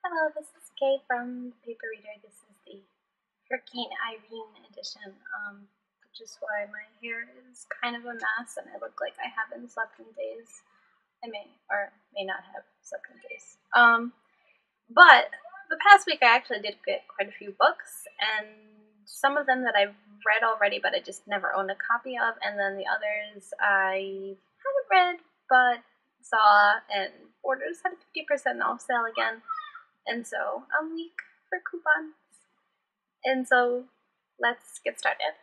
Hello, this is Kay from the Paper Reader. This is the Hurricane Irene edition, which is why my hair is kind of a mess and I look like I haven't slept in days. I may or may not have slept in days. But the past week I actually did get quite a few books, and some of them that I've read already but I just never owned a copy of, and then the others I haven't read but saw and orders had a 50% off sale again. And so I'm weak for coupons. And so let's get started.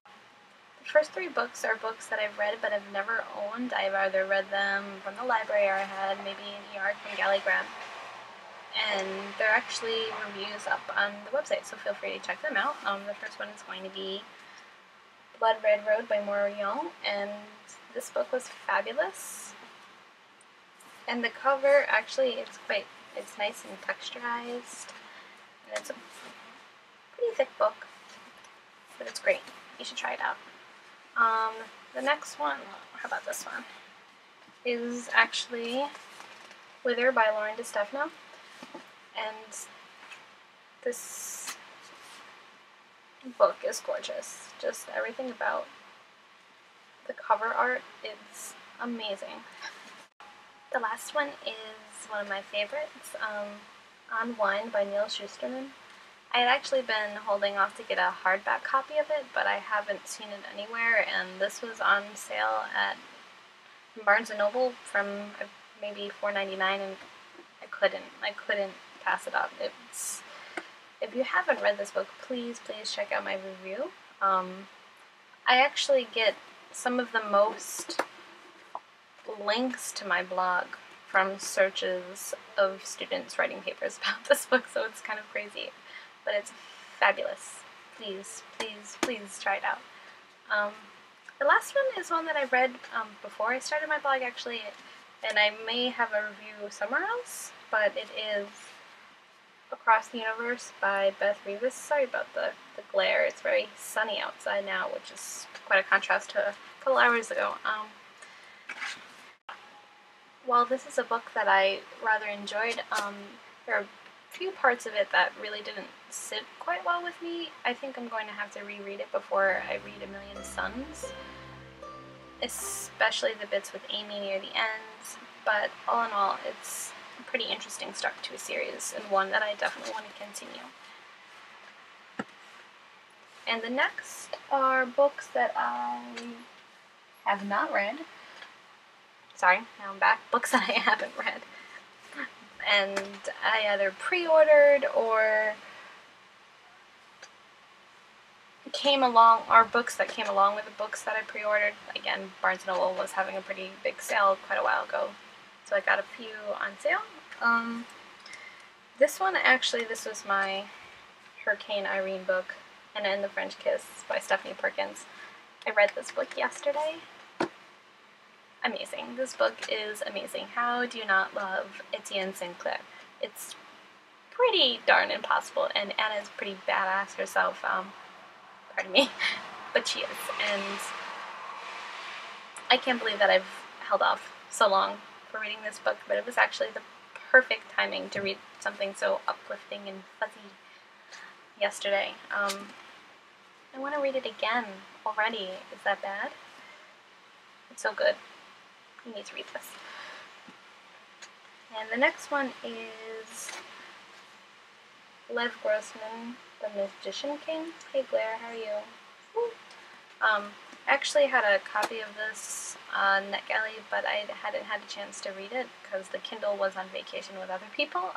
The first three books are books that I've read but I've never owned. I've either read them from the library or I had maybe an e-arc from Galligram. And they're actually reviews up on the website, so feel free to check them out. The first one is going to be Blood Red Road by Maura Young, and this book was fabulous. And the cover, actually, it's nice and texturized, and it's a pretty thick book, but it's great. You should try it out. The next one, how about this one, is actually Wither by Lauren DeStefano, and this book is gorgeous. Just everything about the cover art is amazing. The last one is one of my favorites, On Wine by Neil Shusterman. I had actually been holding off to get a hardback copy of it, but I haven't seen it anywhere, and this was on sale at Barnes & Noble from maybe $4.99, and I couldn't pass it up. If you haven't read this book, please check out my review. I actually get some of the most links to my blog from searches of students writing papers about this book, so it's kind of crazy, but it's fabulous. Please try it out. The last one is one that I read before I started my blog, actually, and I may have a review somewhere else, but it is Across the Universe by Beth Revis. Sorry about the glare. It's very sunny outside now, which is quite a contrast to a couple hours ago. While this is a book that I rather enjoyed, there are a few parts of it that really didn't sit quite well with me. I think I'm going to have to reread it before I read A Million Suns, especially the bits with Amy near the end, but all in all, it's a pretty interesting start to a series, and one that I definitely want to continue. And the next are books that I have not read. Sorry, now I'm back. Books that I haven't read. And I either pre-ordered or books that came along with the books that I pre-ordered. Again, Barnes & Noble was having a pretty big sale quite a while ago, so I got a few on sale. This one, actually, this was my Hurricane Irene book, and The French Kiss by Stephanie Perkins. I read this book yesterday. Amazing. This book is amazing. How do you not love Etienne Sinclair? It's pretty darn impossible, and Anna's pretty badass herself, pardon me, but she is, and I can't believe that I've held off so long for reading this book, but it was actually the perfect timing to read something so uplifting and fuzzy yesterday. I want to read it again already. Is that bad? It's so good. You need to read this. And the next one is Lev Grossman, The Magician King. Hey Blair, how are you? I actually had a copy of this on NetGalley, but I hadn't had a chance to read it because the Kindle was on vacation with other people.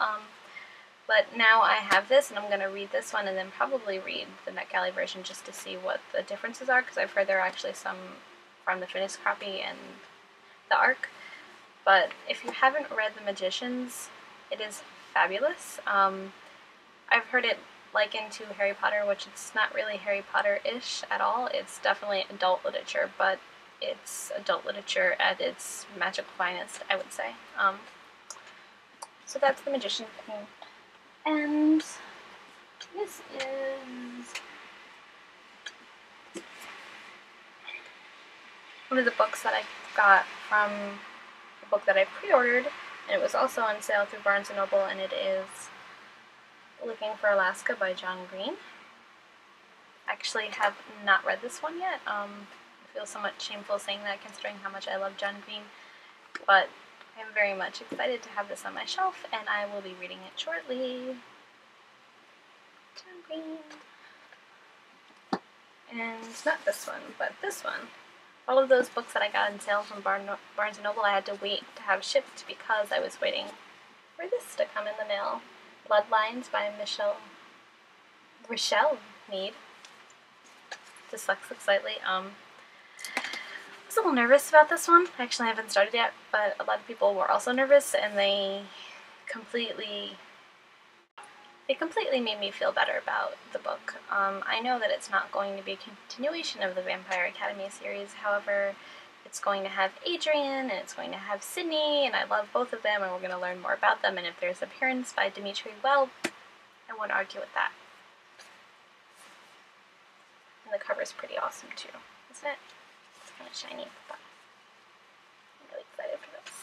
But now I have this, and I'm going to read this one and then probably read the NetGalley version just to see what the differences are, because I've heard there are actually some from the finished copy and the ARC. But if you haven't read The Magicians, it is fabulous. I've heard it likened to Harry Potter, which it's not really Harry Potter-ish at all. It's definitely adult literature, but it's adult literature at its magical finest, I would say. So that's The Magician King. And this is one of the books that I got from a book that I pre-ordered, and it was also on sale through Barnes & Noble, and it is Looking for Alaska by John Green. Actually have not read this one yet. I feel somewhat shameful saying that considering how much I love John Green, but I'm very much excited to have this on my shelf, and I will be reading it shortly. John Green. And not this one, but this one. All of those books that I got on sale from Barnes & Noble I had to wait to have shipped because I was waiting for this to come in the mail. Bloodlines by Rochelle Mead. Dyslexic slightly. I was a little nervous about this one. Actually, I haven't started yet, but a lot of people were also nervous, and they completely made me feel better about the book. I know that it's not going to be a continuation of the Vampire Academy series, however, it's going to have Adrian, and it's going to have Sydney, and I love both of them, and we're going to learn more about them, and if there's an appearance by Dimitri, well, I won't argue with that. And the cover's pretty awesome too, isn't it? It's kind of shiny, but I'm really excited for this.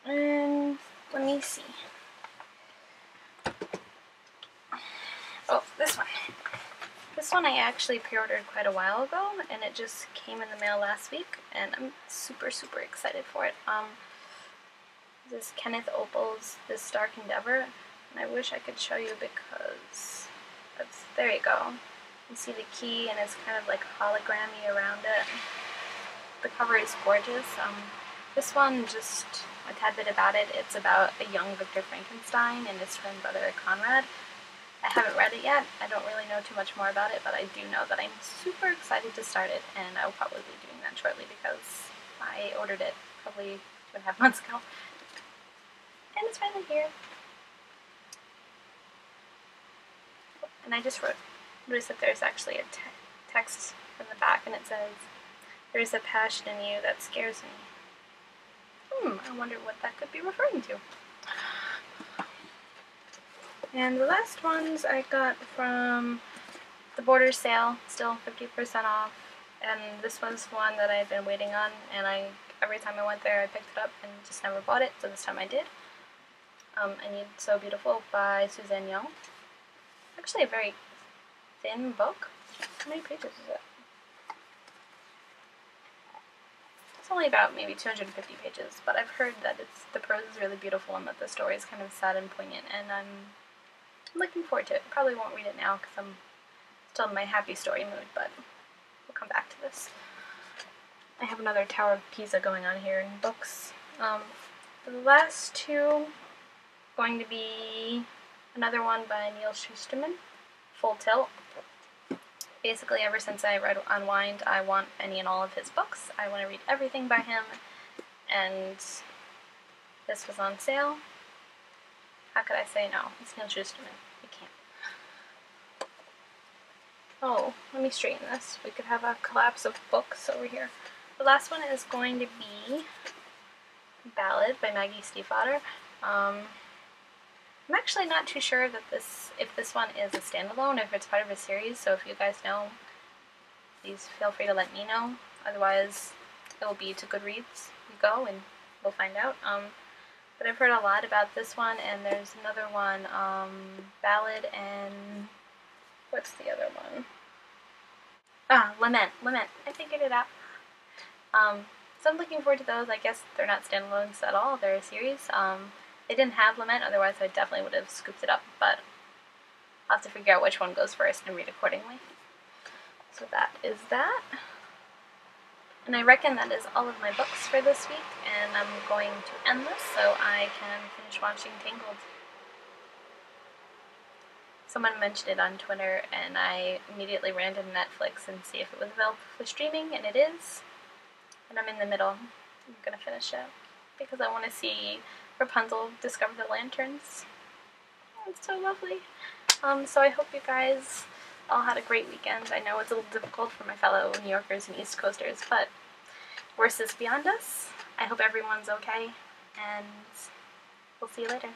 And let me see. Oh, this one. This one I actually pre-ordered quite a while ago, and it just came in the mail last week, and I'm super excited for it. This is Kenneth Opel's This Dark Endeavor, and I wish I could show you because there you go. You see the key, and it's kind of like hologrammy around it. The cover is gorgeous. This one, just a tad bit about it. It's about a young Victor Frankenstein and his twin brother Conrad. I haven't read it yet. I don't really know too much more about it, but I do know that I'm super excited to start it, and I'll probably be doing that shortly because I ordered it probably 2.5 months ago. And it's finally here. And I just noticed that there's actually a text from the back, and it says, "There's a passion in you that scares me." I wonder what that could be referring to. And the last ones I got from the Borders sale, still 50% off. And this was one that I've been waiting on, and every time I went there I picked it up and just never bought it, so this time I did. I Need So Beautiful by Suzanne Young. Actually a very thin book. How many pages is it? It's only about maybe 250 pages, but I've heard that the prose is really beautiful and that the story is kind of sad and poignant, and I'm looking forward to it. Probably won't read it now because I'm still in my happy story mood, but we'll come back to this. I have another Tower of Pisa going on here in books. The last two going to be another one by Neil Shusterman, Full Tilt. Basically, ever since I read Unwind, I want any and all of his books. I want to read everything by him, and this was on sale. How could I say no? It's Neil Shusterman. You can't. Oh, let me straighten this. We could have a collapse of books over here. The last one is going to be Ballad by Maggie Stiefvater. I'm actually not too sure that if this one is a standalone, if it's part of a series, so if you guys know, please feel free to let me know. Otherwise, it will be to Goodreads. You go and we'll find out. But I've heard a lot about this one, and there's another one, Ballad, and what's the other one? Lament. I figured it out. So I'm looking forward to those. I guess they're not standalones at all. They're a series. They didn't have Lament, otherwise I definitely would have scooped it up, but I'll have to figure out which one goes first and read accordingly. So that is that. And I reckon that is all of my books for this week, and I'm going to end this so I can finish watching Tangled. Someone mentioned it on Twitter, and I immediately ran to Netflix and see if it was available for streaming, and it is. And I'm in the middle. I'm going to finish it because I want to see Rapunzel discover the lanterns. Oh, it's so lovely. So I hope you guys all had a great weekend. I know it's a little difficult for my fellow New Yorkers and East Coasters, but worse is beyond us. I hope everyone's okay, and we'll see you later.